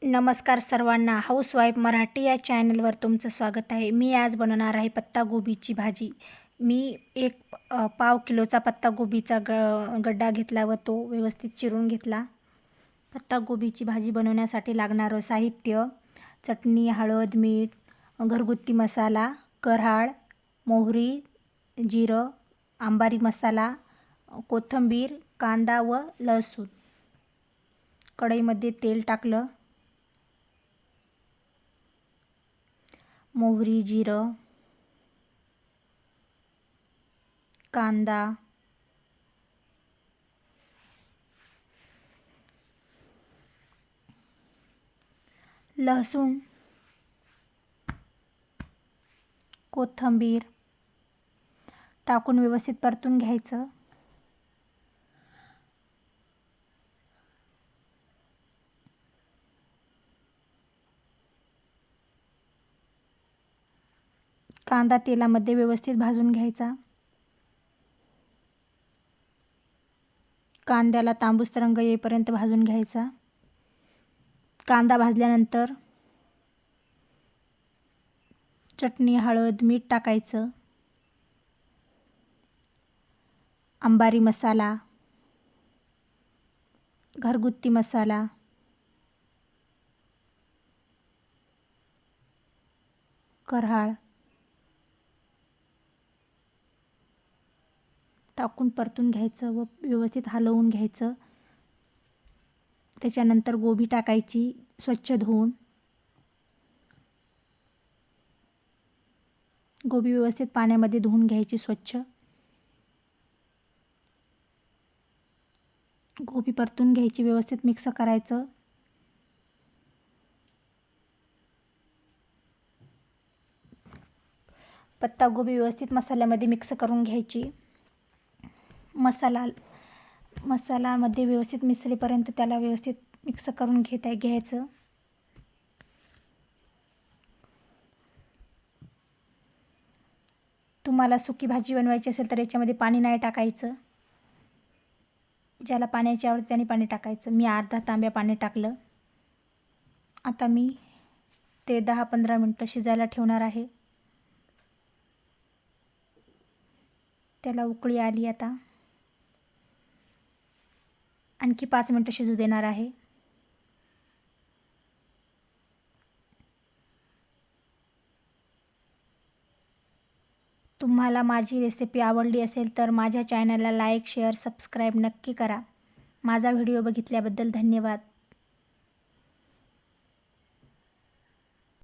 नमस्कार सर्वांना, हाऊसवाईफ मराठी या चॅनलवर तुमचं स्वागत आहे। मी आज बनवणार आहे पत्तागोबीची भाजी। मी पाव किलोचा पत्तागोबीचा गड्डा घेतला व तो व्यवस्थित चिरून घेतला। पत्तागोबीची भाजी बनवण्यासाठी लागणारं साहित्य: चटणी, हळद, मीठ, घरगुती मसाला, कऱ्हाळ, मोहरी, जिरं, अंबारी मसाला, कोथिंबीर, कांदा व लसूण। कढईमध्ये तेल टाकलं, मोहरी, जिरं, कांदा, लसूण, कोथिंबीर टाकून व्यवस्थित परतून घ्यायचं। कांदा तेलामध्ये व्यवस्थित भाजून घ्यायचा। कांद्याला तांबूस रंग येईपर्यंत भाजून घ्यायचा। कांदा भाजल्यानंतर चटणी, हळद, मीठ टाकायचं। अंबारी मसाला, घरगुती मसाला, कऱ्हाळ टाकून परतून घ्यायचं व व्यवस्थित हलवून घ्यायचं। त्याच्यानंतर गोबी टाकायची स्वच्छ धुवून। गोबी व्यवस्थित पाण्यामध्ये धुवून घ्यायची स्वच्छ। गोबी परतून घ्यायची, व्यवस्थित मिक्स करायचं। पत्तागोबी व्यवस्थित मसाल्यामध्ये मिक्स करून घ्यायची। मसाल्यामध्ये व्यवस्थित मिसळेपर्यंत त्याला व्यवस्थित मिक्स करून घ्यायचं। तुम्हाला सुकी भाजी बनवायची असेल तर याच्यामध्ये पाणी नाही टाकायचं। ज्याला पाण्याची आवड त्याने पाणी टाकायचं। मी अर्धा तांब्या पाणी टाकलं। आता मी ते 10-15 मिनटं शिजायला ठेवणार आहे। त्याला उकळी आली, आता आणखी 5 मिनटं शिजू देणार आहे। तुम्हाला माझी रेसिपी आवडली असेल तर माझ्या चॅनलला लाईक, शेअर, सबस्क्राईब नक्की करा। माझा व्हिडिओ बघितल्याबद्दल धन्यवाद।